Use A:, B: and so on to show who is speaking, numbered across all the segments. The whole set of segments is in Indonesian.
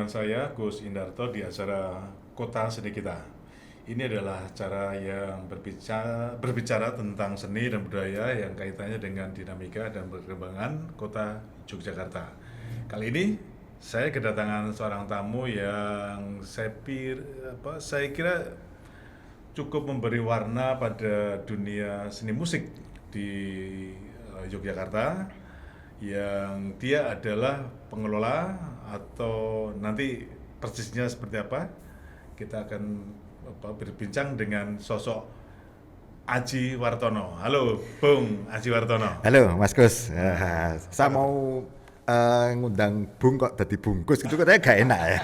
A: dengan saya Gus Indarto di acara Kota Seni Kita. Ini adalah acara yang berbicara tentang seni dan budaya yang kaitannya dengan dinamika dan perkembangan Kota Yogyakarta. Kali ini saya kedatangan seorang tamu yang saya kira cukup memberi warna pada dunia seni musik di Yogyakarta, yang dia adalah pengelola, atau nanti persisnya seperti apa kita akan berbincang dengan sosok Aji Wartono. Halo Bung Aji Wartono.
B: Halo Mas Gus, saya mau ngundang Bung kok tadi bungkus gitu katanya gak enak ya.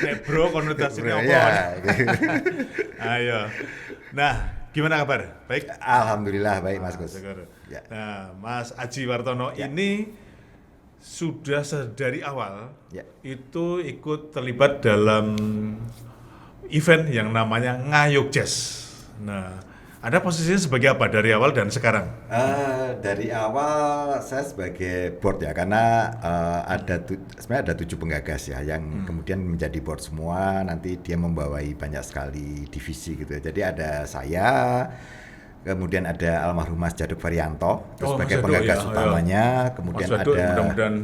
A: Nek bro konotasinya apa?
B: Ya.
A: Ayo. Nah, gimana kabar? Baik?
B: Alhamdulillah baik Mas Gus.
A: Ya. Nah, Mas Aji Wartono ini sudah dari awal itu ikut terlibat dalam event yang namanya Ngayog Jazz. Nah, Anda posisinya sebagai apa dari awal dan sekarang?
B: Dari awal saya sebagai board ya, karena sebenarnya ada 7 penggagas ya yang kemudian menjadi board semua. Nanti dia membawai banyak sekali divisi gitu ya. Jadi ada saya, kemudian ada almarhum Mas Jaduk Varianto sebagai penggagas utamanya. Kemudian
A: Mas Jaduk, mudah-mudahan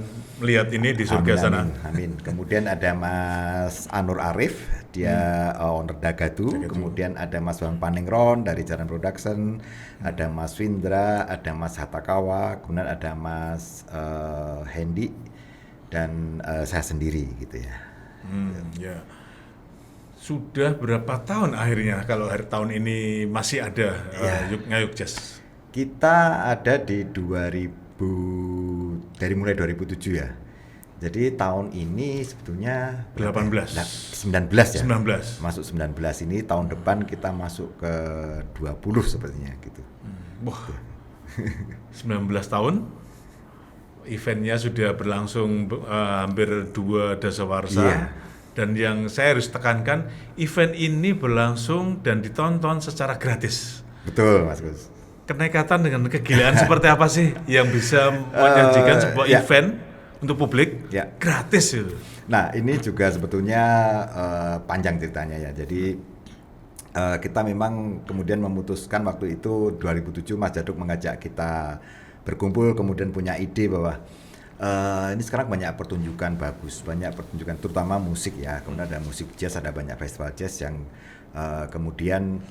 A: melihat ini di surga sana.
B: Amin. Kemudian ada Mas Anur Arif, dia owner Dagadu. Kemudian ada Mas Bang Paningron dari Jalan Production, ada Mas Windra, ada Mas Hatakawa, kemudian ada Mas Hendy, dan saya sendiri gitu ya.
A: Ya. Sudah berapa tahun akhirnya kalau hari tahun ini masih ada Ngayog Jazz?
B: Kita ada di dari mulai 2007 ya. Jadi tahun ini sebetulnya
A: 19
B: ya.
A: 19.
B: Masuk 19 ini, tahun depan kita masuk ke 20 sepertinya gitu.
A: Wah. 19 tahun. Eventnya sudah berlangsung hampir 2 dasawarsa.
B: Iya.
A: Dan yang saya harus tekankan, event ini berlangsung dan ditonton secara gratis.
B: Betul, Mas Gus.
A: Kenekatan dengan kegilaan seperti apa sih yang bisa menyajikan sebuah event untuk publik gratis itu?
B: Nah, ini juga sebetulnya panjang ceritanya ya. Jadi kita memang kemudian memutuskan waktu itu 2007 Mas Jaduk mengajak kita berkumpul, kemudian punya ide bahwa ini sekarang banyak pertunjukan bagus, banyak pertunjukan terutama musik ya. Kemudian ada musik jazz, ada banyak festival jazz yang kemudian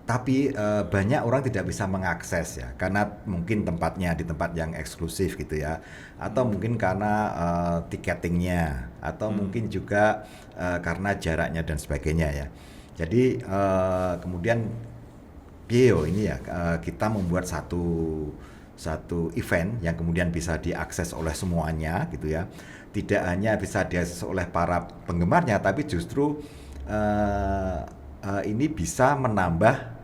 B: tapi banyak orang tidak bisa mengakses ya, karena mungkin tempatnya di tempat yang eksklusif gitu ya, atau mungkin karena tiketingnya, atau mungkin juga karena jaraknya dan sebagainya ya. Jadi kemudian ini ya kita membuat satu event yang kemudian bisa diakses oleh semuanya gitu ya. Tidak hanya bisa diakses oleh para penggemarnya, tapi justru ini bisa menambah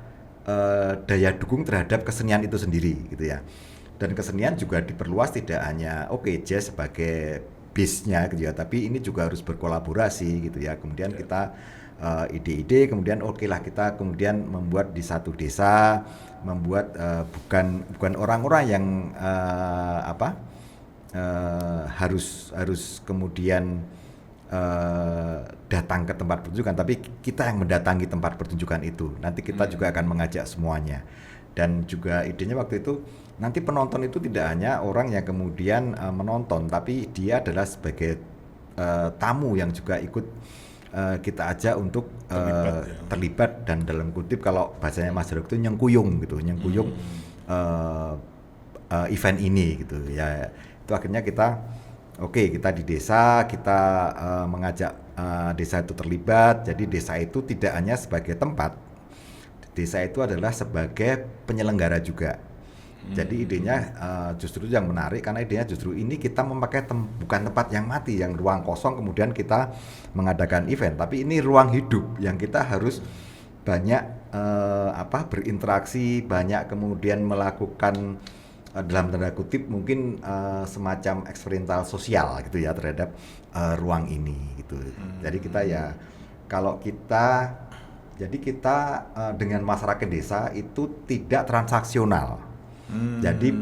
B: daya dukung terhadap kesenian itu sendiri gitu ya. Dan kesenian juga diperluas, tidak hanya jazz sebagai base-nya gitu ya, tapi ini juga harus berkolaborasi gitu ya. Kemudian kita ide-ide, kemudian lah kita kemudian membuat di satu desa, membuat bukan orang-orang yang harus kemudian datang ke tempat pertunjukan, tapi kita yang mendatangi tempat pertunjukan itu. Nanti kita juga akan mengajak semuanya. Dan juga idenya waktu itu, nanti penonton itu tidak hanya orang yang kemudian menonton, tapi dia adalah sebagai tamu yang juga ikut kita ajak untuk terlibat dan dalam kutip kalau bahasanya Mas Jaduk itu nyengkuyung event ini gitu ya. Itu akhirnya kita di desa, kita mengajak desa itu terlibat. Jadi desa itu tidak hanya sebagai tempat, desa itu adalah sebagai penyelenggara juga. Jadi idenya justru yang menarik, karena idenya justru ini kita memakai bukan tempat yang mati, yang ruang kosong kemudian kita mengadakan event, tapi ini ruang hidup yang kita harus banyak berinteraksi, banyak kemudian melakukan dalam tanda kutip mungkin semacam eksperimental sosial gitu ya terhadap ruang ini gitu. Jadi kita dengan masyarakat desa itu tidak transaksional. Jadi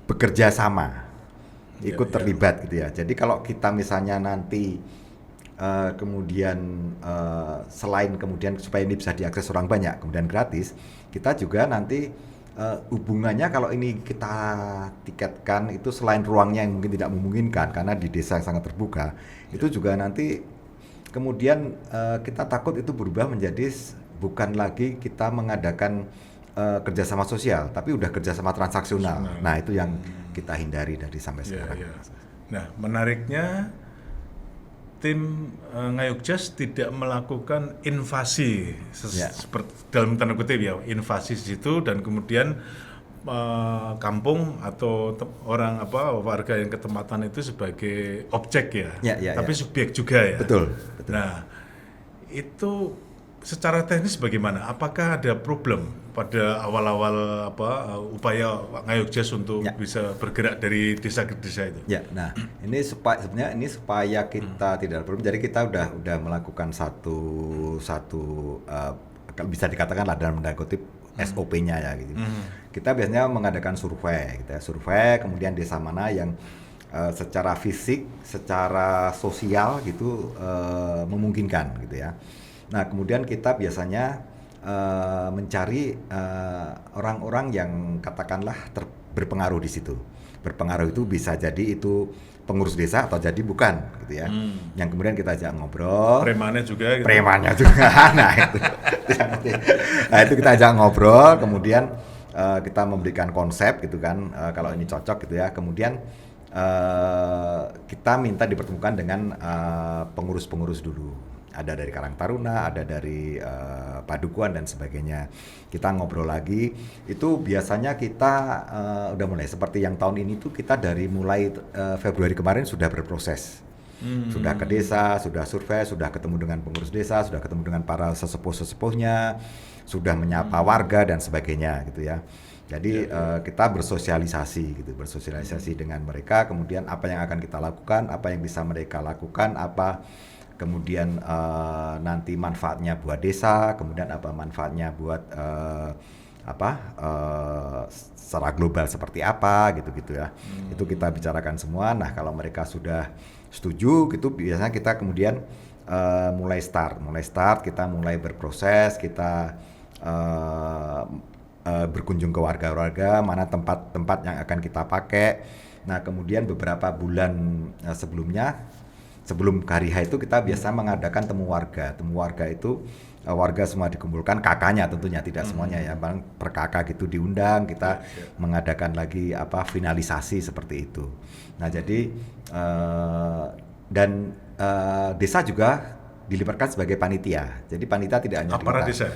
B: bekerja sama. ikut terlibat gitu ya. Jadi kalau kita misalnya nanti kemudian selain kemudian supaya ini bisa diakses orang banyak kemudian gratis, kita juga nanti hubungannya kalau ini kita tiketkan itu selain ruangnya yang mungkin tidak memungkinkan karena di desa yang sangat terbuka, itu juga nanti kemudian kita takut itu berubah menjadi bukan lagi kita mengadakan kerjasama sosial, tapi udah kerjasama transaksional. Nah itu yang kita hindari dari sampai sekarang.
A: Nah menariknya tim Ngayog-Jas tidak melakukan invasi seperti dalam tanda kutip ya, invasi di situ dan kemudian kampung atau orang warga yang ketempatan itu sebagai objek tapi subjek juga ya.
B: Betul.
A: Nah itu secara teknis bagaimana? Apakah ada problem pada awal-awal upaya Ngayog-Jas untuk bisa bergerak dari desa ke desa itu?
B: Ya, nah ini sebenarnya supaya kita tidak ada problem. Jadi kita udah melakukan satu bisa dikatakan lah dalam tanda kutip SOP-nya ya gitu. Kita biasanya mengadakan survei, gitu ya. Survei kemudian desa mana yang secara fisik, secara sosial gitu memungkinkan gitu ya. Nah kemudian kita biasanya mencari orang-orang yang katakanlah berpengaruh di situ. Berpengaruh itu bisa jadi itu pengurus desa atau jadi bukan gitu ya. Yang kemudian kita ajak ngobrol.
A: Premannya juga. Gitu.
B: Premannya juga. Nah itu kita ajak ngobrol. Kemudian kita memberikan konsep gitu kan. Kalau ini cocok gitu ya. Kemudian kita minta dipertemukan dengan pengurus-pengurus dulu. Ada dari Karang Taruna, ada dari Padukuhan dan sebagainya. Kita ngobrol lagi. Itu biasanya kita udah mulai seperti yang tahun ini tuh kita dari mulai Februari kemarin sudah berproses. Sudah ke desa, sudah survei, sudah ketemu dengan pengurus desa, sudah ketemu dengan para sesepuh-sesepuhnya, sudah menyapa warga dan sebagainya gitu ya. Jadi kita bersosialisasi dengan mereka. Kemudian apa yang akan kita lakukan, apa yang bisa mereka lakukan, apa kemudian nanti manfaatnya buat desa, kemudian apa manfaatnya buat secara global seperti apa gitu ya. Itu kita bicarakan semua. Nah kalau mereka sudah setuju gitu, biasanya kita kemudian mulai start kita mulai berproses, kita berkunjung ke warga-warga mana tempat-tempat yang akan kita pakai. Nah kemudian beberapa bulan sebelum hari H itu kita biasa mengadakan temu warga. Temu warga itu warga semua dikumpulkan, kakaknya tentunya tidak semuanya ya, per kakak gitu diundang, kita mengadakan lagi finalisasi seperti itu. Nah jadi dan desa juga dilibatkan sebagai panitia. Jadi panitia tidak hanya
A: aparat desa.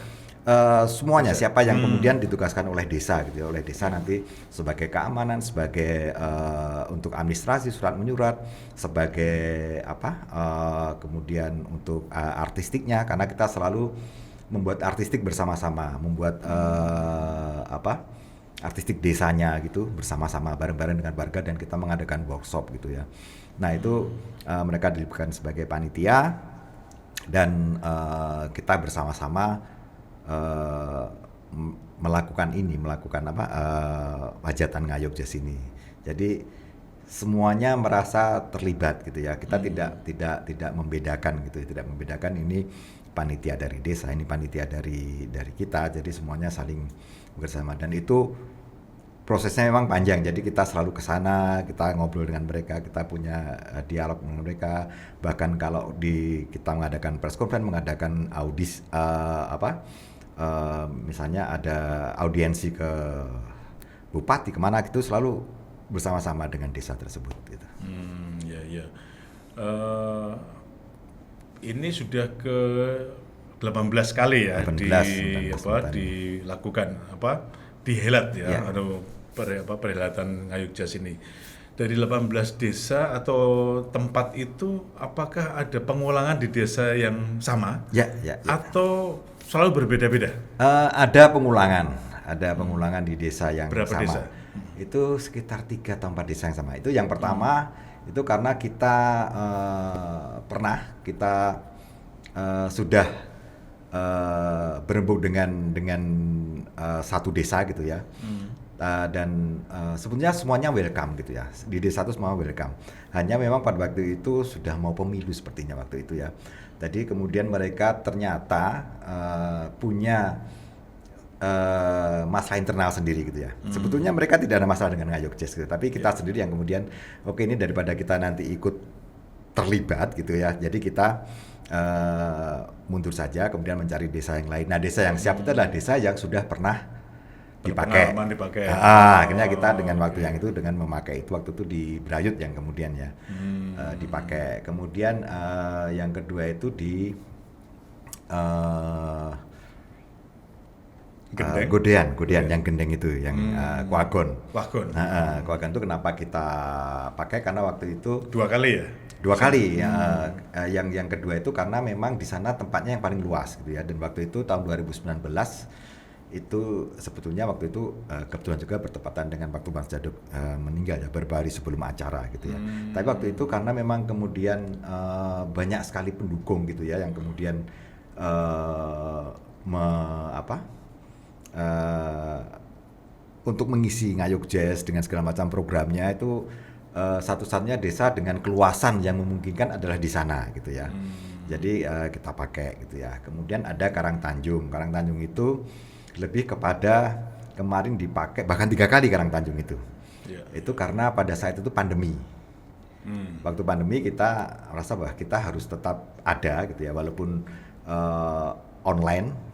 B: Semuanya siapa yang kemudian ditugaskan oleh desa gitu ya, oleh desa nanti sebagai keamanan, sebagai untuk administrasi surat menyurat, sebagai kemudian untuk artistiknya, karena kita selalu membuat artistik bersama-sama, membuat artistik desanya gitu bersama-sama bareng-bareng dengan warga dan kita mengadakan workshop gitu ya. Nah itu mereka dilibatkan sebagai panitia dan kita bersama-sama melakukan hajatan Ngayog-Jas ini. Jadi semuanya merasa terlibat gitu ya. Kita tidak membedakan gitu, tidak membedakan ini panitia dari desa, ini panitia dari kita. Jadi semuanya saling bersama dan itu prosesnya memang panjang. Jadi kita selalu ke sana, kita ngobrol dengan mereka, kita punya dialog dengan mereka. Bahkan kalau kita mengadakan press conference, mengadakan misalnya ada audiensi ke bupati kemana gitu, selalu bersama-sama dengan desa tersebut gitu.
A: Ini sudah ke 18 kali ya
B: 18
A: dilakukan dihelat ya, perhelatan Ngayog-Jas ini. Dari 18 desa atau tempat itu, apakah ada pengulangan di desa yang sama?
B: Ya.
A: Atau selalu berbeda-beda?
B: Ada pengulangan di desa yang
A: berapa
B: sama.
A: Desa?
B: Itu sekitar 3 atau 4 desa yang sama. Itu yang pertama itu karena kita sudah berembuk dengan satu desa gitu ya. Dan sebetulnya semuanya welcome gitu ya. Di desa itu semua welcome. Hanya memang pada waktu itu sudah mau pemilu sepertinya waktu itu ya. Jadi kemudian mereka ternyata punya masalah internal sendiri gitu ya. Sebetulnya mereka tidak ada masalah dengan Ngayog Jazz gitu, tapi kita sendiri yang kemudian oke ini daripada kita nanti ikut terlibat gitu ya. Jadi kita mundur saja kemudian mencari desa yang lain. Nah, desa yang siap itu adalah desa yang sudah pernah dipakai.
A: Berpengalaman dipakai.
B: Akhirnya kita dengan waktu yang itu dengan memakai itu waktu itu di Brayut yang kemudian ya dipakai. Kemudian yang kedua itu di Godean yang gendeng itu yang Kuagon. Kuagon itu kenapa kita pakai karena waktu itu
A: 2 kali ya?
B: 2 kali yang kedua itu karena memang di sana tempatnya yang paling luas gitu ya, dan waktu itu tahun 2019 itu sebetulnya waktu itu kebetulan juga bertepatan dengan waktu Mas Jaduk meninggal ya, beberapa hari sebelum acara gitu ya. Tapi waktu itu karena memang kemudian banyak sekali pendukung gitu ya yang kemudian untuk mengisi Ngayog Jazz dengan segala macam programnya itu satu-satunya desa dengan keluasan yang memungkinkan adalah di sana gitu ya. Jadi kita pakai gitu ya. Kemudian ada Karangtanjung. Karangtanjung itu lebih kepada kemarin dipakai bahkan 3 kali Karangtanjung itu. Itu karena pada saat itu pandemi. Waktu pandemi kita merasa bahwa kita harus tetap ada gitu ya, walaupun online.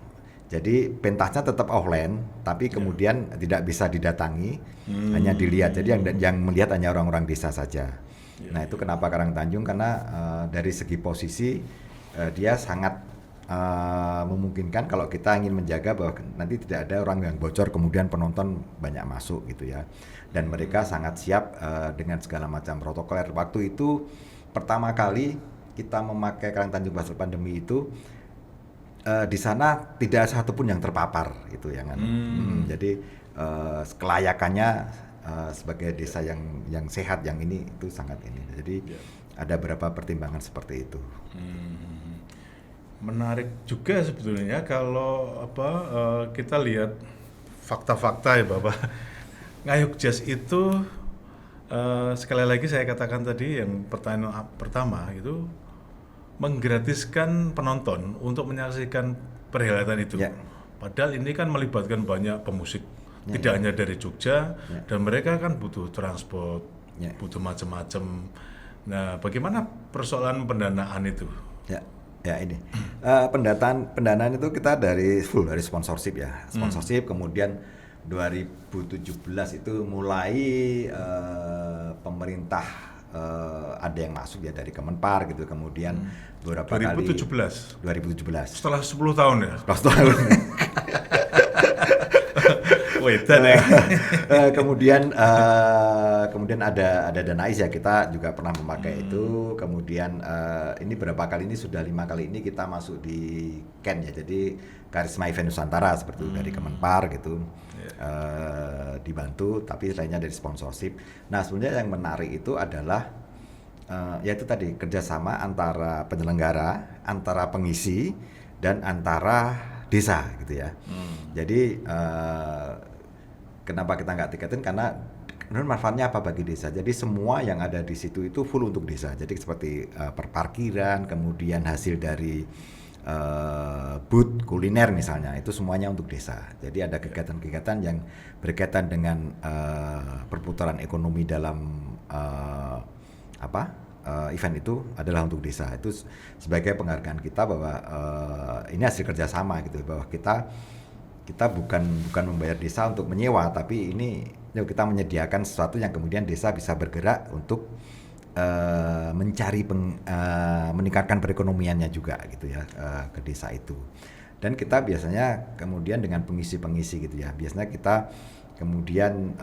B: Jadi pentasnya tetap offline, tapi kemudian tidak bisa didatangi, hanya dilihat. Jadi yang melihat hanya orang-orang desa saja. Nah itu kenapa Karangtanjung, karena dari segi posisi dia sangat memungkinkan kalau kita ingin menjaga bahwa nanti tidak ada orang yang bocor kemudian penonton banyak masuk gitu ya. Dan mereka sangat siap dengan segala macam protokoler. Waktu itu pertama kali kita memakai Karangtanjung pas pandemi itu di sana tidak satupun yang terpapar gitu ya kan. Jadi kelayakannya sebagai desa yang sehat yang ini itu sangat ini. Jadi ada beberapa pertimbangan seperti itu.
A: Menarik juga sebetulnya kalau kita lihat fakta-fakta ya Bapak. Ngayog Jazz itu sekali lagi saya katakan tadi yang pertanyaan pertama itu menggratiskan penonton untuk menyaksikan perhelatan itu. Padahal ini kan melibatkan banyak pemusik, tidak hanya dari Jogja, dan mereka kan butuh transport, butuh macam-macam. Nah, bagaimana persoalan pendanaan itu?
B: Ya ini pendanaan itu kita dari sponsorship ya, sponsorship. Kemudian 2017 itu mulai pemerintah ada yang masuk ya dari Kemenpar gitu, kemudian beberapa
A: 2017.
B: kali 2017
A: setelah 10 tahun ya?
B: Setelah 10 tahun. Kemudian ada Danais ya, kita juga pernah memakai itu. Kemudian ini berapa kali ini sudah 5 kali ini kita masuk di Ken ya, jadi Karisma Event Nusantara seperti itu dari Kemenpar gitu. Dibantu, tapi lainnya dari sponsorship. Nah sebenarnya yang menarik itu adalah yaitu tadi kerjasama antara penyelenggara, antara pengisi, dan antara desa gitu ya. Jadi kenapa kita nggak tiketin, karena manfaatnya apa bagi desa. Jadi semua yang ada di situ itu full untuk desa. Jadi seperti perparkiran, kemudian hasil dari booth kuliner misalnya, itu semuanya untuk desa. Jadi ada kegiatan-kegiatan yang berkaitan dengan perputaran ekonomi dalam event itu adalah untuk desa. Itu sebagai penghargaan kita bahwa ini hasil kerjasama gitu, bahwa kita bukan membayar desa untuk menyewa, tapi ini kita menyediakan sesuatu yang kemudian desa bisa bergerak untuk mencari meningkatkan perekonomiannya juga gitu ya ke desa itu. Dan kita biasanya kemudian dengan pengisi-pengisi gitu ya, biasanya kita kemudian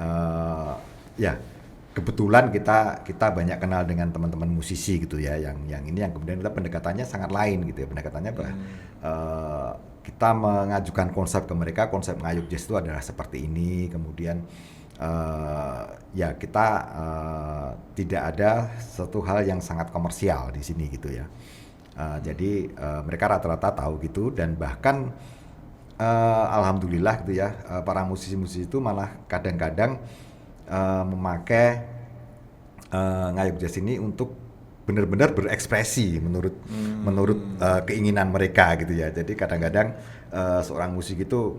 B: kebetulan kita banyak kenal dengan teman-teman musisi gitu ya, yang ini yang kemudian kita pendekatannya sangat lain gitu ya, pendekatannya kita mengajukan konsep ke mereka, konsep Ngayog Jazz itu adalah seperti ini, kemudian kita tidak ada satu hal yang sangat komersial di sini gitu ya. Jadi mereka rata-rata tahu gitu, dan bahkan alhamdulillah gitu ya, para musisi-musisi itu malah kadang-kadang memakai ngayog jazz ini untuk benar-benar berekspresi menurut keinginan mereka gitu ya. Jadi kadang-kadang seorang musik itu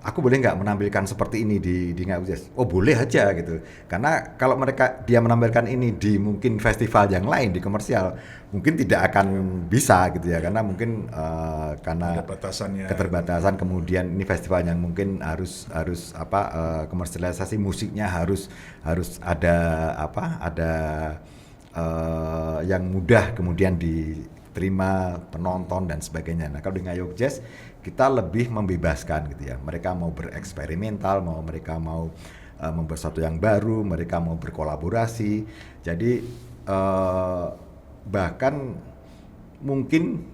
B: aku boleh nggak menampilkan seperti ini di ngayog jazz? Oh boleh aja gitu. Karena kalau dia menampilkan ini di mungkin festival yang lain di komersial mungkin tidak akan bisa gitu ya, karena mungkin karena
A: Ada batasannya.
B: keterbatasan, kemudian ini festival yang mungkin harus komersialisasi musiknya harus ada yang mudah kemudian diterima penonton dan sebagainya. Nah kalau di ngayog jazz kita lebih membebaskan gitu ya, mereka mau bereksperimental, mereka mau membuat sesuatu yang baru, mereka mau berkolaborasi. Jadi bahkan mungkin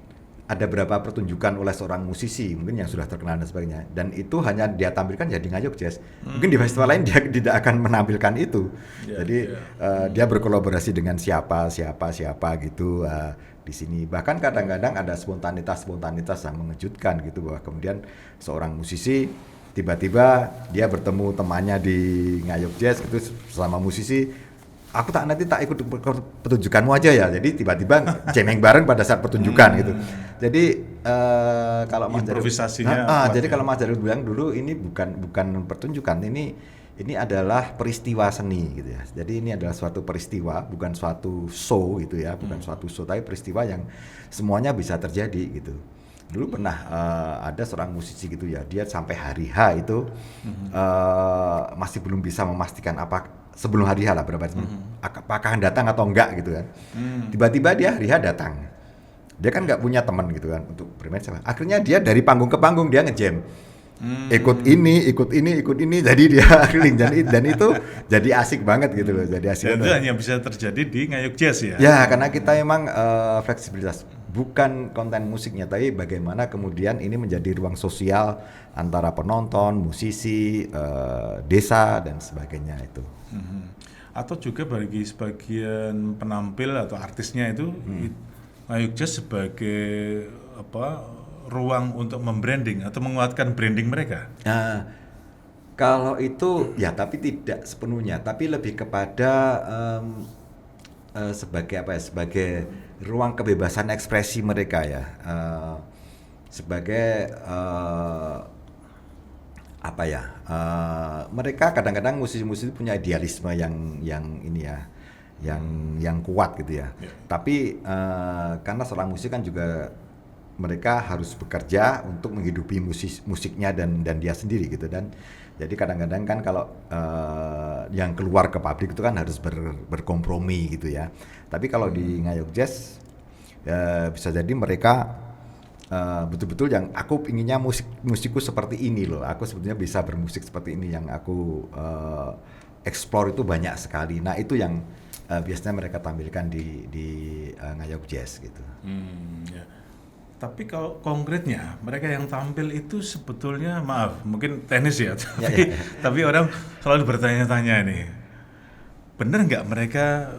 B: ada beberapa pertunjukan oleh seorang musisi mungkin yang sudah terkenal dan sebagainya, dan itu hanya dia tampilkan jadi ngayog jazz. Mungkin di festival lain dia tidak akan menampilkan itu. Jadi dia berkolaborasi dengan siapa gitu di sini. Bahkan kadang-kadang ada spontanitas yang mengejutkan gitu, bahwa kemudian seorang musisi tiba-tiba dia bertemu temannya di ngayog jazz gitu, selama musisi aku nanti tak ikut pertunjukanmu aja ya. Jadi tiba-tiba jamming bareng pada saat pertunjukan gitu. Jadi kalau Mas Jarod
A: improvisasinya
B: jadi kalau Mas Jarod bilang dulu ini bukan pertunjukan, ini adalah peristiwa seni gitu ya. Jadi ini adalah suatu peristiwa, bukan suatu show gitu ya, bukan suatu show, tapi peristiwa yang semuanya bisa terjadi gitu. Dulu pernah ada seorang musisi gitu ya, dia sampai hari H itu masih belum bisa memastikan sebelum hari H lah berapa apakah datang atau enggak gitu kan. Tiba-tiba dia hari H datang. Dia kan nggak punya teman gitu kan untuk bermain sama. Akhirnya dia dari panggung ke panggung dia ngejam. Ikut ini, jadi dia keliling dan itu jadi asik banget gitu loh, jadi asik.
A: Dan itu hanya bisa terjadi di ngayog jazz ya.
B: Ya, karena kita emang fleksibilitas, bukan konten musiknya, tapi bagaimana kemudian ini menjadi ruang sosial antara penonton, musisi, desa dan sebagainya itu.
A: Atau juga bagi sebagian penampil atau artisnya itu ngayog jazz sebagai ruang untuk membranding atau menguatkan branding mereka.
B: Nah, kalau itu ya, tapi tidak sepenuhnya, tapi lebih kepada sebagai ruang kebebasan ekspresi mereka ya, sebagai mereka kadang-kadang musisi-musisi punya idealisme yang ini ya, yang kuat gitu ya. Tapi karena seorang musik kan juga mereka harus bekerja untuk menghidupi musiknya dan dia sendiri gitu, dan jadi kadang-kadang kan kalau yang keluar ke publik itu kan harus berkompromi gitu ya. Tapi kalau di ngayog jazz bisa jadi mereka betul-betul yang aku inginnya musikku seperti ini loh, aku sebetulnya bisa bermusik seperti ini, yang aku explore itu banyak sekali. Nah itu yang biasanya mereka tampilkan di ngayog jazz gitu.
A: Ya. Tapi kalau konkretnya mereka yang tampil itu sebetulnya, maaf mungkin teknis ya, tapi orang selalu bertanya-tanya nih, benar nggak mereka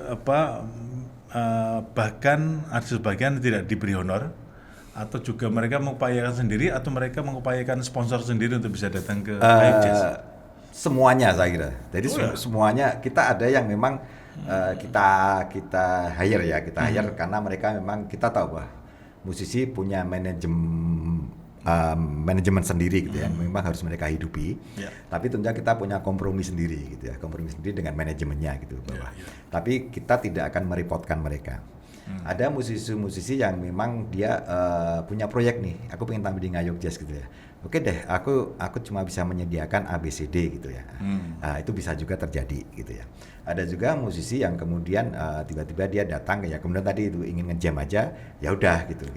A: bahkan ada sebagian tidak diberi honor, atau juga mereka mengupayakan sendiri, atau mereka mengupayakan sponsor sendiri untuk bisa datang ke ngayog jazz?
B: Semuanya saya kira. Jadi semuanya, kita ada yang memang kita hire karena mereka memang kita tahu bahwa musisi punya manajemen sendiri gitu ya, memang harus mereka hidupi. Tapi tentunya kita punya kompromi sendiri gitu ya, kompromi sendiri dengan manajemennya gitu bahwa. Tapi kita tidak akan merepotkan mereka. Ada musisi-musisi yang memang dia punya proyek nih, aku pengen tampil di ngayog jazz gitu ya. Oke deh, aku cuma bisa menyediakan ABCD gitu ya. Itu bisa juga terjadi gitu ya. Ada juga musisi yang kemudian tiba-tiba dia datang ya, kemudian tadi itu ingin ngejam aja, ya udah gitu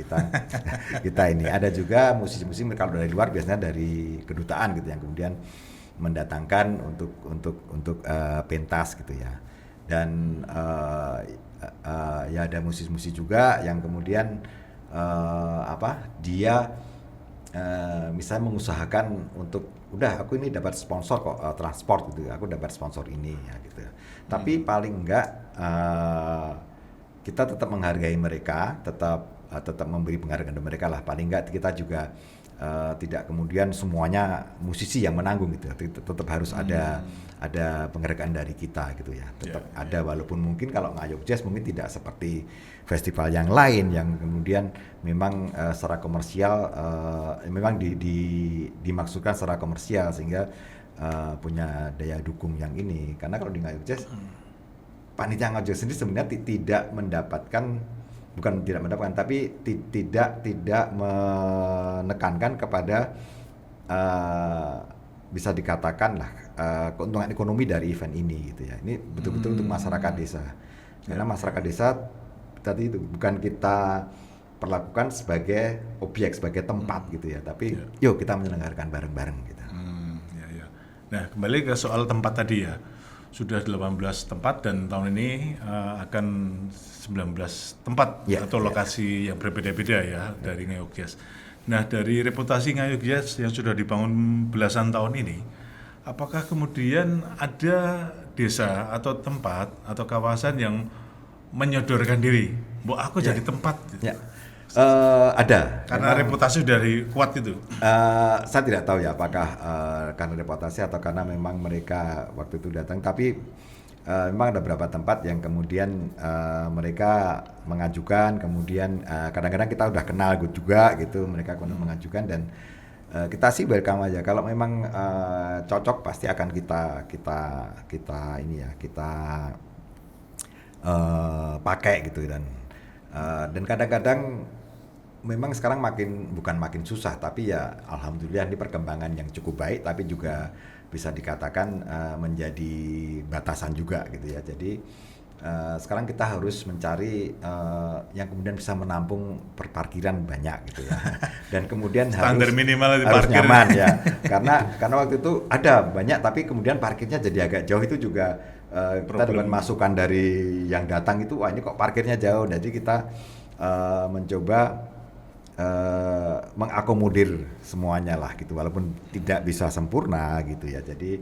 B: kita ini. Ada juga musisi-musisi kalau dari luar biasanya dari kedutaan gitu yang kemudian mendatangkan untuk pentas gitu ya. Dan ya ada musisi-musisi juga yang kemudian dia misalnya mengusahakan untuk udah aku ini dapat sponsor kok transport gitu, aku dapat sponsor ini ya gitu. Tapi paling enggak kita tetap menghargai mereka, tetap memberi penghargaan kepada mereka lah. Paling enggak kita juga tidak kemudian semuanya musisi yang menanggung gitu. Tetap harus ada penghargaan dari kita gitu ya. Tetap ada walaupun mungkin kalau Ngayog Jazz mungkin tidak seperti festival yang lain yang kemudian memang secara komersial memang dimaksudkan secara komersial sehingga punya daya dukung yang ini. Karena kalau di Ngayog Jazz panitia Ngayog Jazz sendiri sebenarnya tidak mendapatkan tapi tidak menekankan kepada bisa dikatakan lah keuntungan ekonomi dari event ini gitu ya. Ini betul-betul untuk masyarakat desa. Karena masyarakat desa tadi itu bukan kita perlakukan sebagai objek, sebagai tempat gitu ya, tapi yuk kita menyelenggarakan bareng-bareng gitu.
A: Nah, kembali ke soal tempat tadi ya. Sudah 18 tempat dan tahun ini akan 19 tempat atau lokasi yang berbeda-beda ya dari Ngayog Jazz. Nah, dari reputasi Ngayog Jazz yang sudah dibangun belasan tahun ini, apakah kemudian ada desa atau tempat atau kawasan yang menyodorkan diri, "Bu, aku jadi tempat." Gitu.
B: Ada.
A: Karena reputasi dari kuat itu.
B: Saya tidak tahu ya apakah karena reputasi atau karena memang mereka waktu itu datang. Tapi memang ada beberapa tempat yang kemudian mereka mengajukan. Kemudian kadang-kadang kita udah kenal juga gitu. Mereka kemudian mengajukan dan kita sih welcome aja. Kalau memang cocok pasti akan kita pakai gitu dan kadang-kadang memang sekarang bukan makin susah tapi ya alhamdulillah ini perkembangan yang cukup baik tapi juga bisa dikatakan menjadi batasan juga gitu ya. Jadi sekarang kita harus mencari yang kemudian bisa menampung perparkiran banyak gitu ya. Dan kemudian
A: standar minimal
B: harus nyaman ya. Karena waktu itu ada banyak tapi kemudian parkirnya jadi agak jauh itu juga kita dengan masukan dari yang datang itu wah ini kok parkirnya jauh. Jadi kita mencoba mengakomodir semuanya lah gitu walaupun tidak bisa sempurna gitu ya. Jadi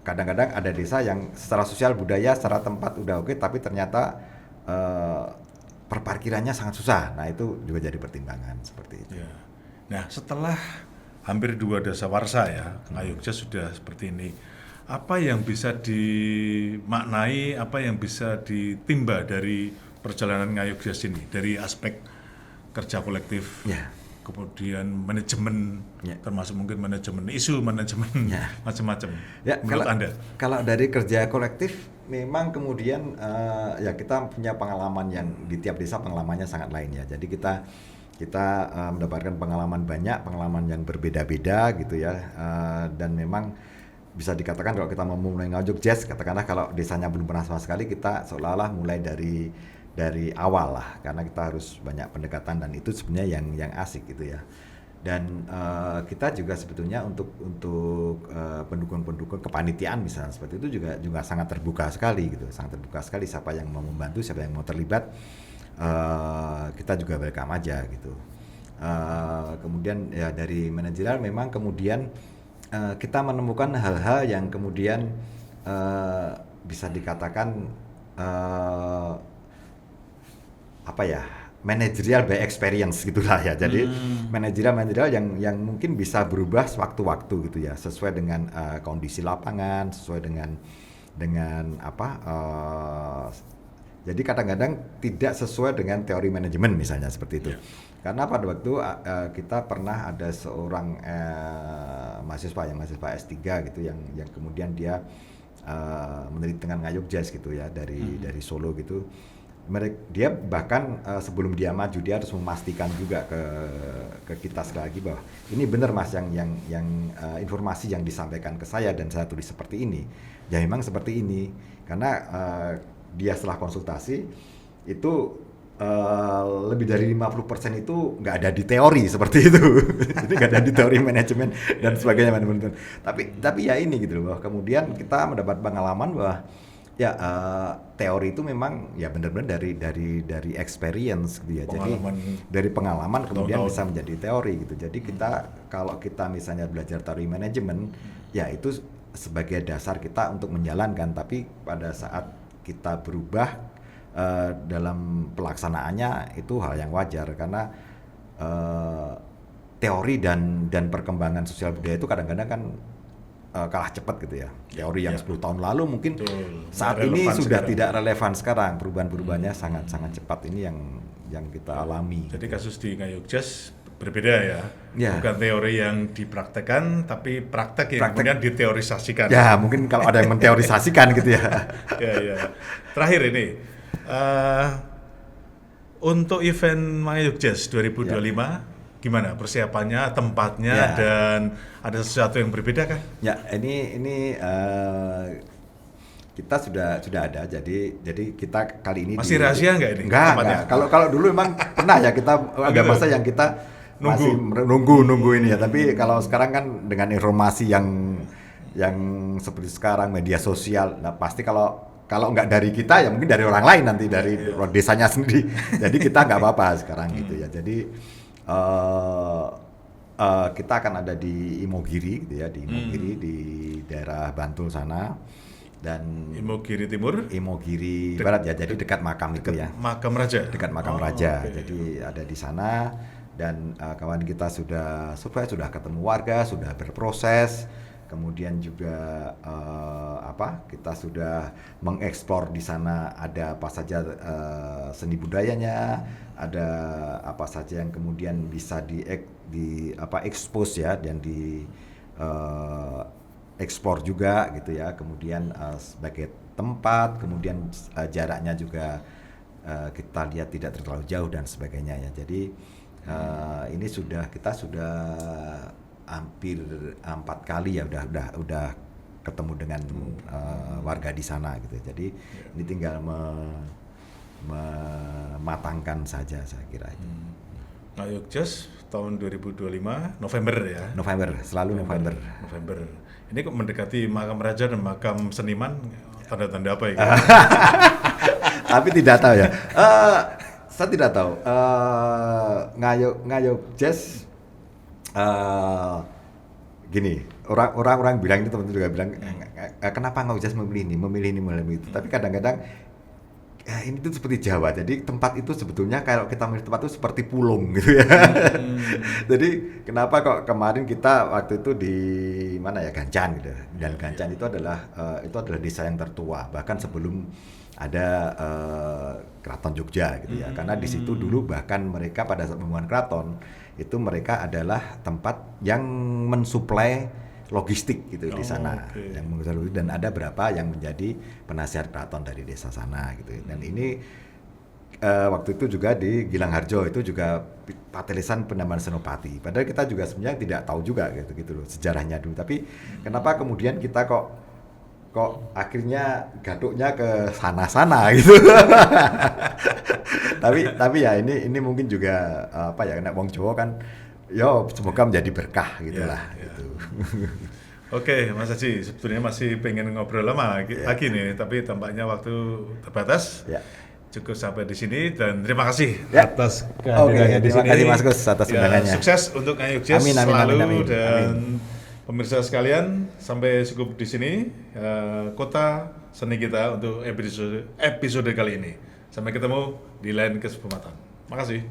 B: kadang-kadang ada desa yang secara sosial budaya secara tempat udah oke tapi ternyata perparkirannya sangat susah. Nah itu juga jadi pertimbangan seperti itu.
A: Ya. Nah setelah hampir 2 dasawarsa ya Ngayog Jazz sudah seperti ini, apa yang bisa dimaknai, apa yang bisa ditimba dari perjalanan Ngayog Jazz ini dari aspek kerja kolektif, kemudian manajemen, termasuk mungkin manajemen isu, manajemen macam-macam.
B: Ya,
A: menurut Anda?
B: Kalau dari kerja kolektif, memang kemudian ya kita punya pengalaman yang di tiap desa pengalamannya sangat lain ya. Jadi kita mendapatkan pengalaman banyak, pengalaman yang berbeda-beda gitu ya, dan memang bisa dikatakan kalau kita mau mulai Ngayog Jazz, katakanlah kalau desanya belum pernah sama sekali, kita seolah-olah mulai dari awal lah, karena kita harus banyak pendekatan dan itu sebenarnya yang asik gitu ya. Dan kita juga sebetulnya untuk pendukung-pendukung kepanitiaan misalnya seperti itu juga sangat terbuka sekali gitu, sangat terbuka sekali siapa yang mau membantu, siapa yang mau terlibat, kita juga welcome aja gitu. Kemudian ya dari manajerial memang kemudian kita menemukan hal-hal yang kemudian bisa dikatakan managerial by experience gitulah ya. Jadi manajerial yang mungkin bisa berubah sewaktu-waktu gitu ya, sesuai dengan kondisi lapangan, sesuai dengan jadi kadang-kadang tidak sesuai dengan teori manajemen misalnya seperti itu. Karena pada waktu kita pernah ada seorang mahasiswa S3 gitu yang kemudian dia meneliti dengan Ngayog Jazz gitu ya dari Solo gitu. Dia bahkan sebelum dia maju dia harus memastikan juga ke kita sekali lagi bahwa ini benar Mas yang informasi yang disampaikan ke saya dan saya tulis seperti ini. Ya memang seperti ini karena dia setelah konsultasi itu lebih dari 50% itu nggak ada di teori seperti itu. Jadi nggak ada di teori manajemen dan sebagainya. Tapi ya ini gitu loh, bahwa kemudian kita mendapat pengalaman bahwa ya teori itu memang ya benar-benar dari experience gitu ya. Jadi dari pengalaman kemudian bisa menjadi teori gitu. Jadi kalau kita misalnya belajar teori manajemen ya itu sebagai dasar kita untuk menjalankan, tapi pada saat kita berubah dalam pelaksanaannya itu hal yang wajar karena eh, teori dan perkembangan sosial budaya itu kadang-kadang kan kalah cepat gitu ya. Teori yang 10 tahun lalu mungkin saat ini sudah tidak relevan sekarang. Perubahan-perubahannya sangat cepat, ini yang kita alami.
A: Jadi kasus di Ngayog Jazz berbeda ya. Bukan teori yang dipraktekkan, tapi praktek yang kemudian diteorisasikan.
B: Ya, mungkin kalau ada yang menteorisasikan gitu ya.
A: Ya. Terakhir ini, untuk event Ngayog Jazz 2025, gimana persiapannya, tempatnya, dan ada sesuatu yang berbeda kan?
B: Ya, ini kita sudah ada. Jadi kita kali ini
A: masih rahasia nggak ini?
B: Enggak. Kalau dulu memang pernah ya kita ada masa yang kita masih nunggu ini ya. Tapi kalau sekarang kan dengan informasi yang seperti sekarang, media sosial, nah pasti kalau nggak dari kita ya mungkin dari orang lain nanti, dari desanya sendiri. Jadi kita nggak apa-apa sekarang gitu ya. Jadi kita akan ada di Imogiri gitu ya, di Imogiri di daerah Bantul sana. Dan
A: Imogiri Timur,
B: Imogiri Barat ya, jadi dekat makam itu ya.
A: Makam Raja.
B: Dekat makam Raja. Okay. Jadi ada di sana, dan kawan kita sudah ketemu warga, sudah berproses. Kemudian juga kita sudah mengeksplor di sana ada apa saja seni budayanya, ada apa saja yang kemudian bisa expose ya, dan di ekspor juga gitu ya. Kemudian sebagai tempat, kemudian jaraknya juga kita lihat tidak terlalu jauh dan sebagainya ya. Jadi ini kita sudah hampir 4 kali ya udah ketemu dengan warga di sana gitu. Jadi ini tinggal mematangkan saja saya kira itu.
A: Ngayog Jazz tahun 2025 November ya.
B: November, selalu November.
A: Ini kok mendekati makam raja dan makam seniman, tanda-tanda apa ya?
B: Tapi tidak tahu ya. Saya tidak tahu. Ngayog Jazz gini, orang bilang itu, teman-teman juga bilang kenapa Ngayog Jazz memilih ini. Tapi kadang-kadang ini tuh seperti Jawa, jadi tempat itu sebetulnya kalau kita memilih tempat itu seperti pulung gitu ya. Jadi kenapa kok kemarin kita waktu itu di mana ya, Gancan gitu, dan Gancan itu adalah desa yang tertua bahkan sebelum ada Keraton Jogja gitu ya. Karena di situ dulu bahkan mereka pada saat pembangunan keraton itu mereka adalah tempat yang mensuplai logistik gitu di sana, yang dan ada berapa yang menjadi penasihat keraton dari desa sana gitu. Dan ini waktu itu juga di Gilang Harjo itu juga patelisan Penambahan Senopati. Padahal kita juga sebenarnya tidak tahu juga gitu loh sejarahnya dulu. Tapi kenapa kemudian kita kok akhirnya gaduknya ke sana gitu. tapi ya ini mungkin juga karena wong Jawa kan, semoga menjadi berkah gitulah. Gitu.
A: Oke, Mas Haji, sebetulnya masih pengen ngobrol lama lagi nih, tapi tampaknya waktu terbatas. Cukup sampai di sini, dan terima kasih atas kehadirannya di sini.
B: Terima kasih Mas Gus atas undangannya.
A: Sukses untuk Ngayog Jazz selalu.
B: Amin.
A: Dan pemirsa sekalian, sampai cukup di sini Kota Seni kita untuk episode kali ini. Sampai ketemu di lain kesempatan. Makasih.